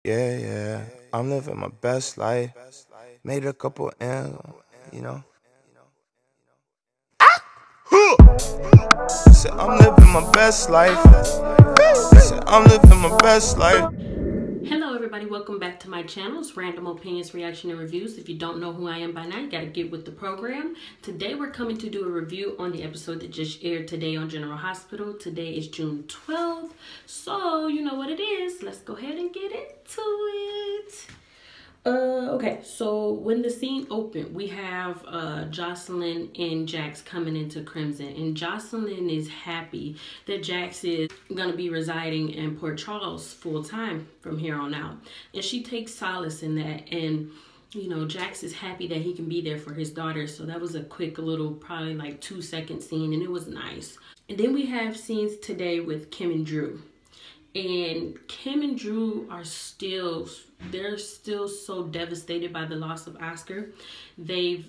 Yeah, yeah. I'm living my best life. Made a couple M's, you know. Said I'm living my best life. Said I'm living my best life. Hello everybody, welcome back to my channel. It's Random Opinions, Reaction, and Reviews. If you don't know who I am by now, you gotta get with the program. Today we're coming to do a review on the episode that just aired today on General Hospital. Today is June 12th, so you know what it is. Let's go ahead and get into it. Okay, so when the scene opened, we have Jocelyn and Jax coming into Crimson, and Jocelyn is happy that Jax is gonna be residing in Port Charles full time from here on out, and she takes solace in that. And you know, Jax is happy that he can be there for his daughter, so that was a quick little, probably like 2-second scene, and it was nice. And then we have scenes today with Kim and Drew. And Kim and Drew are they're still so devastated by the loss of Oscar. They've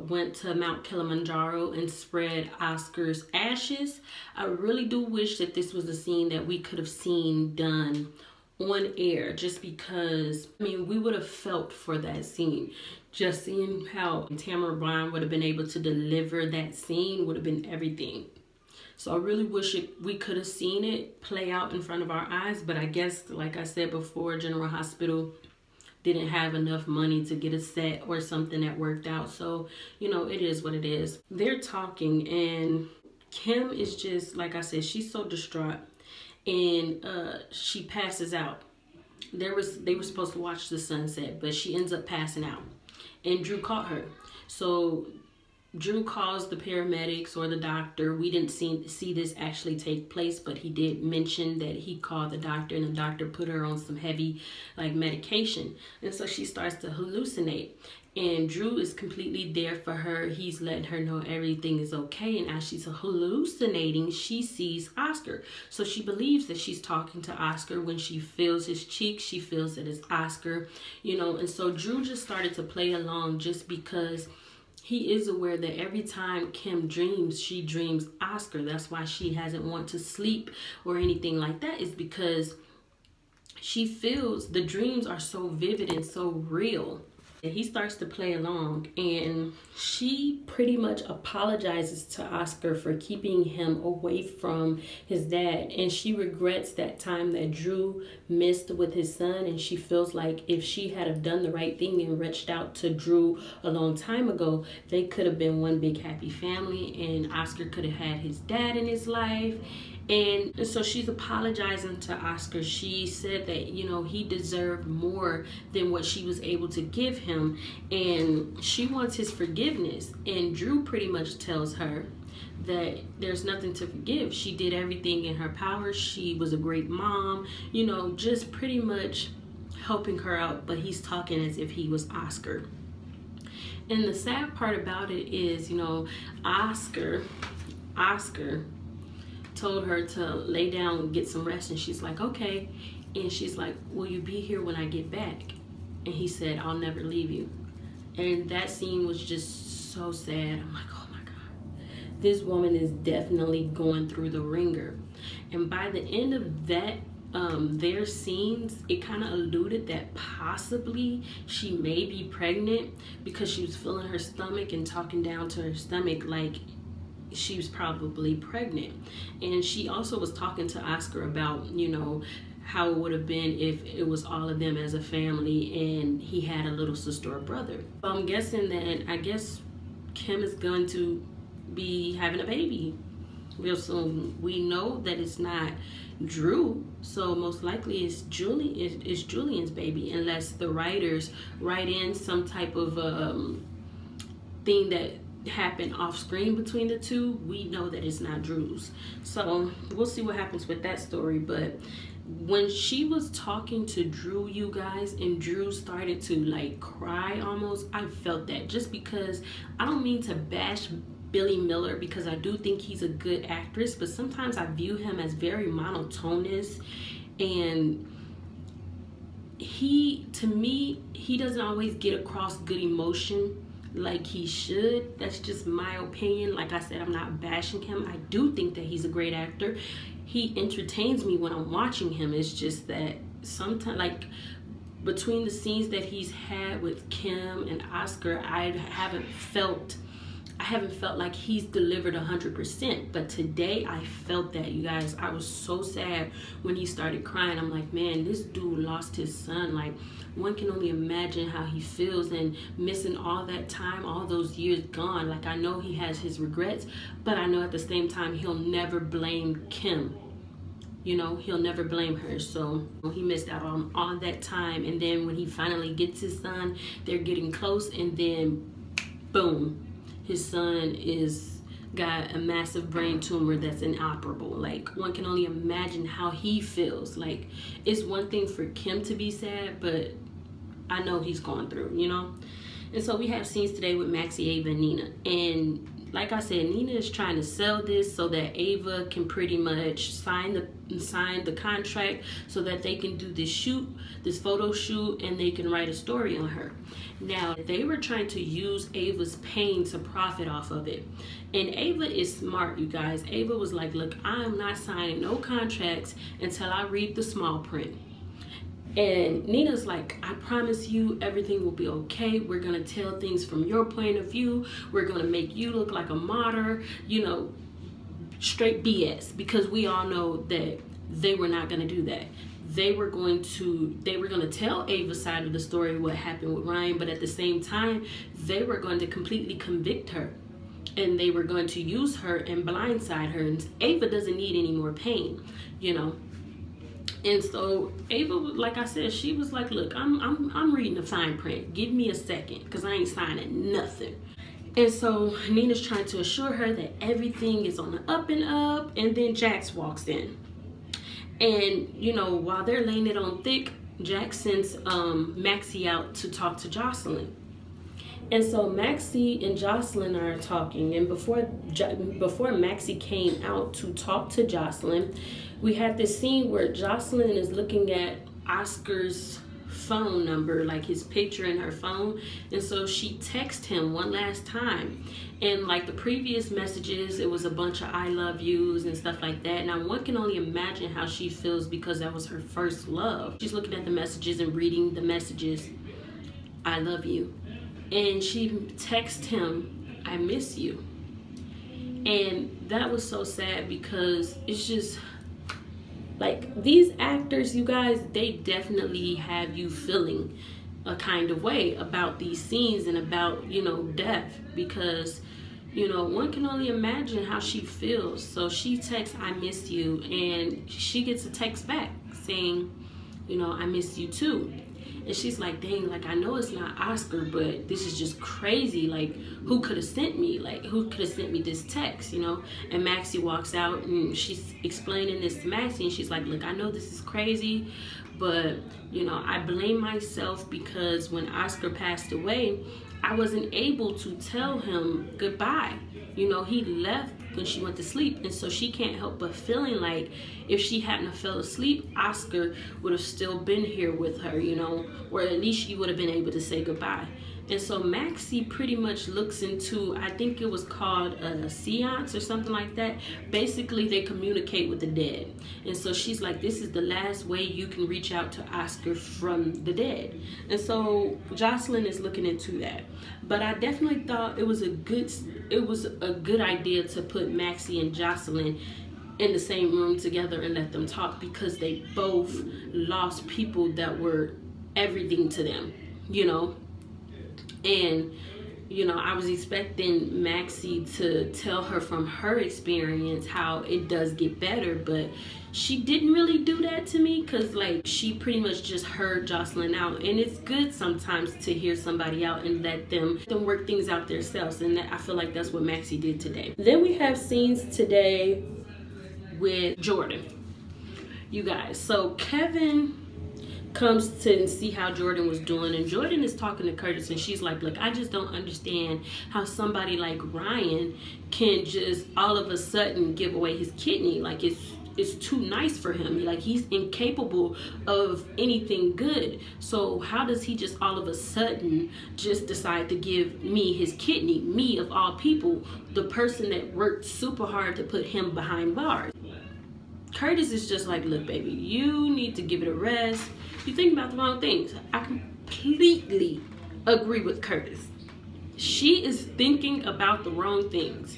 went to Mount Kilimanjaro and spread Oscar's ashes. I really do wish that this was a scene that we could have seen done on air, just because, I mean, we would have felt for that scene. Just seeing how Tamara Brown would have been able to deliver that scene would have been everything. So I really wish we could have seen it play out in front of our eyes. But I guess, like I said before, General Hospital didn't have enough money to get a set or something that worked out. So, you know, it is what it is. They're talking, and Kim is just, like I said, she's so distraught. And she passes out. They were supposed to watch the sunset, but she ends up passing out. And Drew caught her. So Drew calls the paramedics or the doctor. We didn't see this actually take place, but he did mention that he called the doctor, and the doctor put her on some heavy like medication. And so she starts to hallucinate. And Drew is completely there for her. He's letting her know everything is okay. And as she's hallucinating, she sees Oscar. So she believes that she's talking to Oscar. When she feels his cheek, she feels that it's Oscar, you know. And so Drew just started to play along, just because he is aware that every time Kim dreams, she dreams Oscar. That's why she hasn't want to sleep or anything like that, is because she feels the dreams are so vivid and so real. And he starts to play along, and she pretty much apologizes to Oscar for keeping him away from his dad. And she regrets that time that Drew missed with his son, and she feels like if she had have done the right thing and reached out to Drew a long time ago, they could have been one big happy family, and Oscar could have had his dad in his life. And so she's apologizing to Oscar. She said that, you know, he deserved more than what she was able to give him, and she wants his forgiveness. And Drew pretty much tells her that there's nothing to forgive. She did everything in her power. She was a great mom, you know, just pretty much helping her out. But he's talking as if he was Oscar. And the sad part about it is, you know, Oscar told her to lay down and get some rest, and she's like, okay. And she's like, will you be here when I get back? And he said, I'll never leave you. And that scene was just so sad. I'm like, oh my God, this woman is definitely going through the ringer. And by the end of that their scenes, it kind of alluded that possibly she may be pregnant, because she was feeling her stomach and talking down to her stomach like she was probably pregnant. And she also was talking to Oscar about, you know, how it would have been if it was all of them as a family and he had a little sister or brother. So I'm guessing that, I guess Kim is going to be having a baby real soon. We know that it's not Drew, so most likely it's Julian's baby, unless the writers write in some type of thing that happened off screen between the two. We know that it's not Drew's, so we'll see what happens with that story. But when she was talking to Drew, you guys, and Drew started to like cry almost, I felt that, just because I don't mean to bash Billy Miller, because I do think he's a good actress, but sometimes I view him as very monotonous, and to me, he doesn't always get across good emotion like he should. That's just my opinion. Like I said, I'm not bashing him. I do think that he's a great actor. He entertains me when I'm watching him. It's just that sometimes, like, between the scenes that he's had with Kim and Oscar, I haven't felt like he's delivered 100%. But today I felt that, you guys. I was so sad when he started crying. I'm like, man, this dude lost his son. Like, one can only imagine how he feels, and missing all that time, all those years gone. Like, I know he has his regrets, but I know at the same time he'll never blame Kim. You know, he'll never blame her. So he missed out on all that time. And then when he finally gets his son, they're getting close, and then boom, his son got a massive brain tumor that's inoperable. Like, one can only imagine how he feels. Like, it's one thing for Kim to be sad, but I know he's going through, you know. And so we have scenes today with Maxie, Ava, and Nina. And like I said, Nina is trying to sell this so that Ava can pretty much sign the contract so that they can do this photo shoot, and they can write a story on her. Now, they were trying to use Ava's pain to profit off of it. And Ava is smart, you guys. Ava was like, look, I'm not signing no contracts until I read the small print. And Nina's like, I promise you everything will be okay. We're going to tell things from your point of view. We're going to make you look like a martyr, you know, straight BS. Because we all know that they were not going to do that. They were going to tell Ava's side of the story, what happened with Ryan, but at the same time, they were going to completely convict her. And they were going to use her and blindside her. And Ava doesn't need any more pain, you know. And so Ava, like I said, she was like, look, I'm reading the fine print. Give me a second, because I ain't signing nothing. And so Nina's trying to assure her that everything is on the up and up. And then Jax walks in. And, you know, while they're laying it on thick, Jax sends Maxie out to talk to Jocelyn. And so Maxie and Jocelyn are talking. And before Maxie came out to talk to Jocelyn, we had this scene where Jocelyn is looking at Oscar's phone number, like his picture in her phone. And so she texted him one last time. And like the previous messages, it was a bunch of I love yous and stuff like that. Now, one can only imagine how she feels, because that was her first love. She's looking at the messages and reading the messages, I love you. And she texted him, I miss you. And that was so sad, because it's just like, these actors, you guys, they definitely have you feeling a kind of way about these scenes and about, you know, death, because, you know, one can only imagine how she feels. So she texts, I miss you, and she gets a text back saying, you know, I miss you too. And she's like, dang, like, I know it's not Oscar, but this is just crazy. Like, who could have sent me? Like, who could have sent me this text, you know? And Maxie walks out, and she's explaining this to Maxie, and she's like, look, I know this is crazy, but, you know, I blame myself, because when Oscar passed away, I wasn't able to tell him goodbye. You know, he left when she went to sleep. And so she can't help but feeling like if she hadn't have fell asleep, Oscar would have still been here with her, you know, or at least she would have been able to say goodbye. And so Maxie pretty much looks into, I think it was called a seance or something like that. Basically, they communicate with the dead. And so she's like, this is the last way you can reach out to Oscar from the dead. And so Jocelyn is looking into that. But I definitely thought it was a good idea to put Maxie and Jocelyn in the same room together and let them talk, because they both lost people that were everything to them, you know. And, you know, I was expecting Maxie to tell her from her experience how it does get better, but she didn't really do that to me, because, like, she pretty much just heard Jocelyn out. And it's good sometimes to hear somebody out and let them work things out themselves. And I feel like that's what Maxie did today. Then we have scenes today with Jordan, you guys. So Kevin comes to see how Jordan was doing, and Jordan is talking to Curtis, and she's like, look, I just don't understand how somebody like Ryan can just all of a sudden give away his kidney. Like, it's too nice for him. Like, he's incapable of anything good. So how does he just all of a sudden just decide to give me his kidney, me of all people, the person that worked super hard to put him behind bars? Curtis is just like, look, baby, you need to give it a rest. You think about the wrong things. I completely agree with Curtis. She is thinking about the wrong things.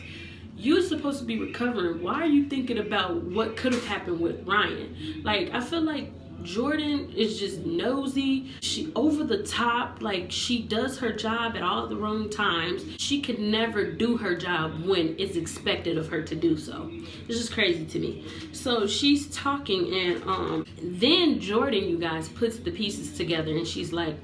You're supposed to be recovering. Why are you thinking about what could have happened with Ryan? Like, I feel like Jordan is just nosy. She over the top. Like, she does her job at all the wrong times. She could never do her job when it's expected of her to do so. It's just crazy to me. So she's talking, and then Jordan, you guys, puts the pieces together, and she's like,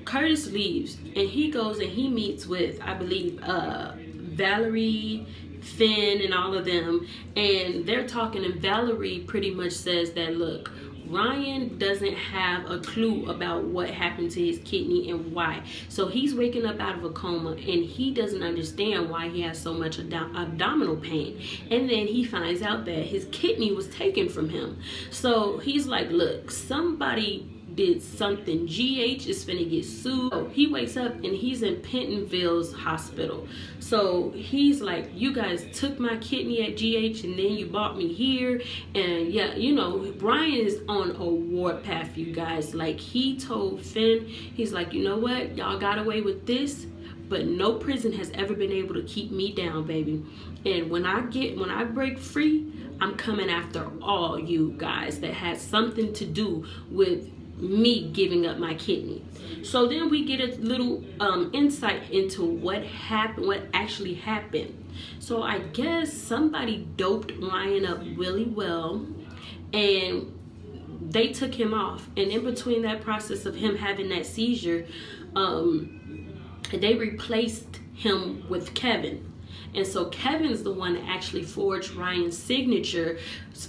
Curtis leaves, and he goes and he meets with, I believe, Valerie, Finn, and all of them, and they're talking, and Valerie pretty much says that, look, Ryan doesn't have a clue about what happened to his kidney and why. So he's waking up out of a coma, and he doesn't understand why he has so much abdominal pain. And then he finds out that his kidney was taken from him. So he's like, look, somebody did something. GH is finna get sued. So he wakes up and he's in Pentonville's hospital. So he's like, you guys took my kidney at GH and then you brought me here. And yeah, you know, Brian is on a warpath, you guys. Like, he told Finn, he's like, you know what, y'all got away with this, but no prison has ever been able to keep me down, baby. And when I break free, I'm coming after all you guys that had something to do with me giving up my kidney. So then we get a little insight into what happened, what actually happened. So I guess somebody doped Ryan up really well, and they took him off. And in between that process of him having that seizure, they replaced him with Kevin. And so Kevin's the one that actually forged Ryan's signature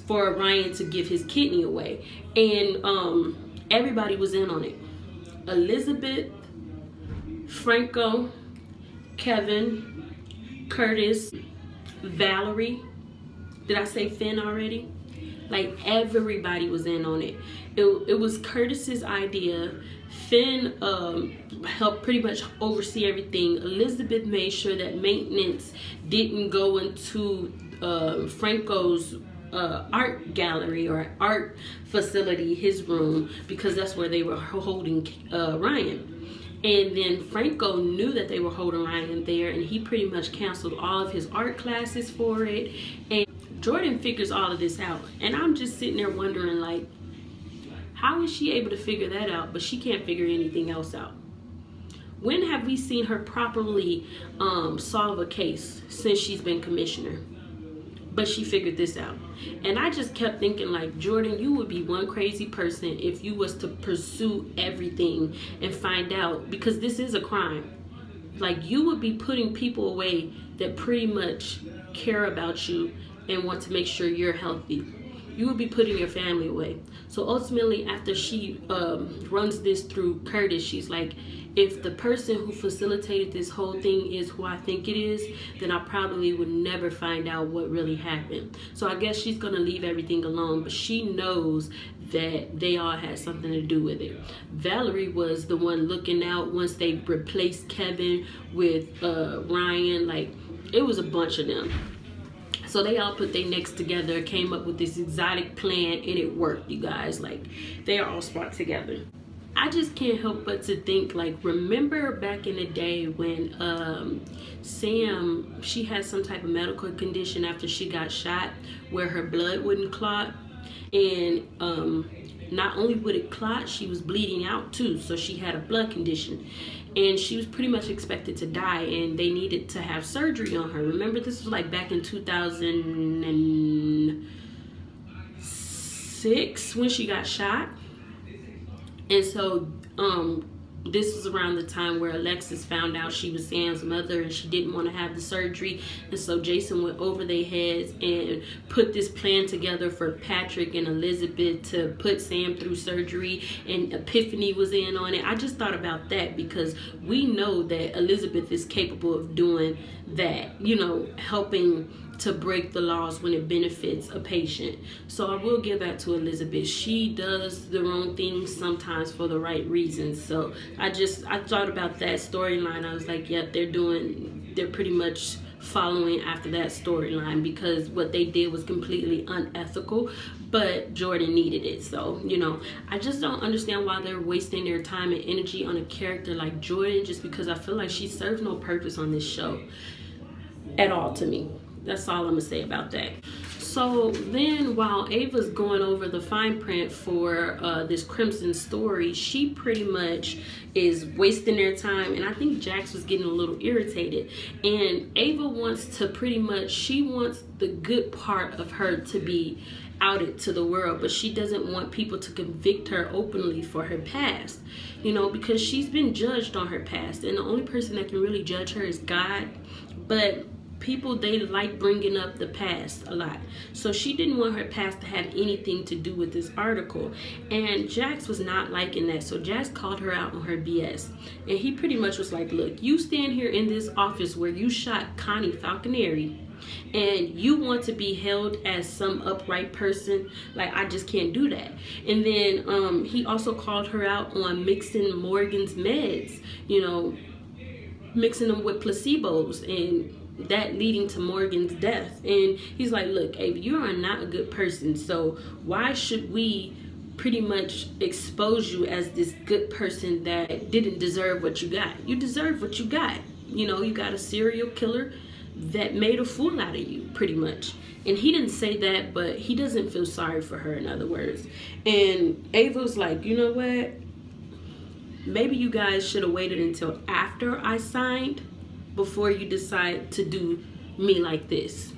for Ryan to give his kidney away. And everybody was in on it. Elizabeth, Franco, Kevin, Curtis, Valerie. Did I say Finn already? Like, everybody was in on it. It was Curtis's idea. Finn helped pretty much oversee everything. Elizabeth made sure that maintenance didn't go into Franco's art gallery or art facility, his room, because that's where they were holding Ryan. And then Franco knew that they were holding Ryan there, and he pretty much canceled all of his art classes for it. And Jordan figures all of this out, and I'm just sitting there wondering, like, how is she able to figure that out, but she can't figure anything else out? When have we seen her properly solve a case since she's been commissioner? But she figured this out. And I just kept thinking, like, Jordan, you would be one crazy person if you was to pursue everything and find out, because this is a crime. Like, you would be putting people away that pretty much care about you and want to make sure you're healthy. You would be putting your family away. So ultimately, after she runs this through Curtis, she's like, if the person who facilitated this whole thing is who I think it is, then I probably would never find out what really happened. So I guess she's gonna leave everything alone, but she knows that they all had something to do with it. Valerie was the one looking out once they replaced Kevin with Ryan. Like, it was a bunch of them. So they all put their necks together, came up with this exotic plan, and it worked, you guys. Like, they are all smart together. I just can't help but to think, like, remember back in the day when Sam, she had some type of medical condition after she got shot where her blood wouldn't clot, and not only would it clot, she was bleeding out too, so she had a blood condition, and she was pretty much expected to die, and they needed to have surgery on her. Remember, this was like back in 2006 when she got shot. And so this was around the time where Alexis found out she was Sam's mother and she didn't want to have the surgery. And so Jason went over their heads and put this plan together for Patrick and Elizabeth to put Sam through surgery, and Epiphany was in on it. I just thought about that because we know that Elizabeth is capable of doing that, you know, helping to break the laws when it benefits a patient. So I will give that to Elizabeth. She does the wrong things sometimes for the right reasons. So I thought about that storyline. I was like, yep, they're pretty much following after that storyline, because what they did was completely unethical, but Jordan needed it. So, you know, I just don't understand why they're wasting their time and energy on a character like Jordan, just because I feel like she serves no purpose on this show at all to me. That's all I'm gonna say about that. So then, while Ava's going over the fine print for this Crimson story, she pretty much is wasting their time, and I think Jax was getting a little irritated. And Ava wants to pretty much, she wants the good part of her to be outed to the world, but she doesn't want people to convict her openly for her past, you know, because she's been judged on her past, and the only person that can really judge her is God. But people, they like bringing up the past a lot, so she didn't want her past to have anything to do with this article, and Jax was not liking that. So Jax called her out on her BS, and he pretty much was like, look, you stand here in this office where you shot Connie Falconeri, and you want to be held as some upright person. Like, I just can't do that. And then he also called her out on mixing Morgan's meds, you know, mixing them with placebos, and that leading to Morgan's death. And he's like, look, Ava, you are not a good person, so why should we pretty much expose you as this good person that didn't deserve what you got? You deserve what you got. You know, you got a serial killer that made a fool out of you, pretty much. And he didn't say that, but he doesn't feel sorry for her, in other words. And Ava's like, you know what, maybe you guys should have waited until after I signed before you decide to do me like this.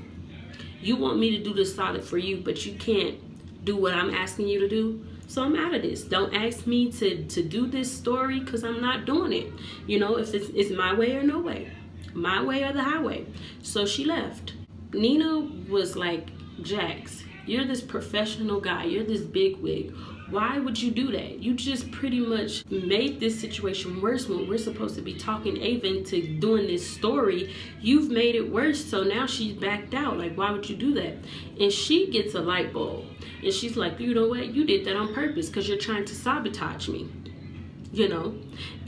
You want me to do the solid for you, but you can't do what I'm asking you to do. So I'm out of this. Don't ask me to do this story, because I'm not doing it. You know, if it's my way or no way. My way or the highway. So she left. Nina was like, Jax, you're this professional guy. You're this bigwig. Why would you do that? You just pretty much made this situation worse when we're supposed to be talking Ava into doing this story. You've made it worse, so now she's backed out. Like, why would you do that? And she gets a light bulb. And she's like, you know what? You did that on purpose because you're trying to sabotage me. You know?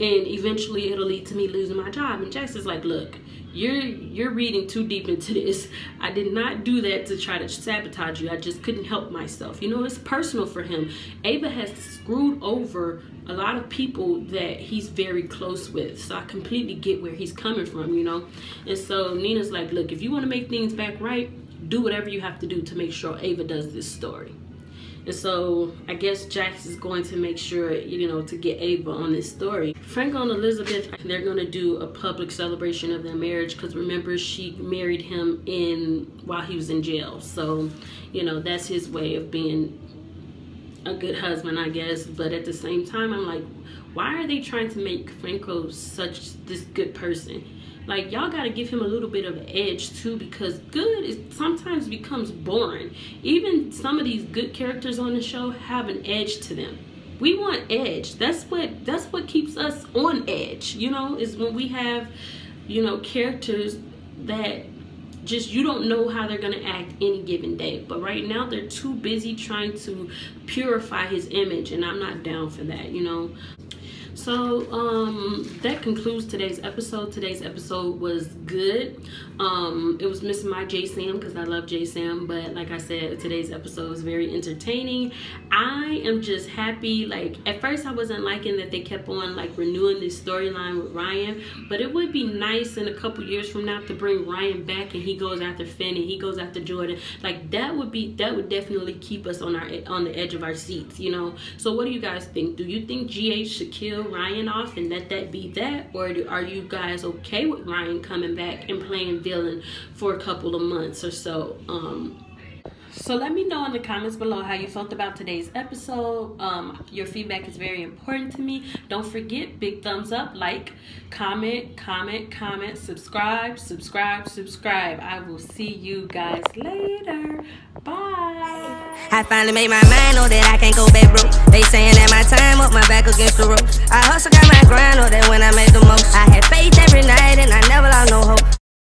And eventually it'll lead to me losing my job. And Jax is like, look, you're reading too deep into this. I did not do that to try to sabotage you. I just couldn't help myself. You know, it's personal for him. Ava has screwed over a lot of people that he's very close with. So I completely get where he's coming from, you know. And so Nina's like, look, if you want to make things back right, do whatever you have to do to make sure Ava does this story. And so I guess Jax is going to make sure, you know, to get Ava on this story. Franco and Elizabeth, they're going to do a public celebration of their marriage, because remember, she married him while he was in jail. So, you know, that's his way of being a good husband, I guess. But at the same time, I'm like, why are they trying to make Franco such this good person? Like, y'all got to give him a little bit of an edge too, because good sometimes becomes boring. Even some of these good characters on the show have an edge to them. We want edge. That's what keeps us on edge, you know, is when we have, you know, characters that just, you don't know how they're gonna act any given day. But right now they're too busy trying to purify his image, and I'm not down for that, you know. So that concludes today's episode. Today's episode was good. It was missing my J-Sam, because I love J-Sam, but like I said, today's episode was very entertaining. I am just happy. Like, at first I wasn't liking that they kept on like renewing this storyline with Ryan, but it would be nice in a couple years from now to bring Ryan back and he goes after Finn and he goes after Jordan. Like, that would definitely keep us on the edge of our seats, you know. So what do you guys think? Do you think GH should kill Ryan off and let that be that, or are you guys okay with Ryan coming back and playing villain for a couple of months or so? So let me know in the comments below how you felt about today's episode. Your feedback is very important to me. Don't forget, big thumbs up, like, comment, subscribe. I will see you guys later. Bye. I finally made my mind, know that I can't go back broke. They saying that my time up, my back against the ropes. I hustle, got my grind, know that when I make the most. I had faith every night and I never lost no hope.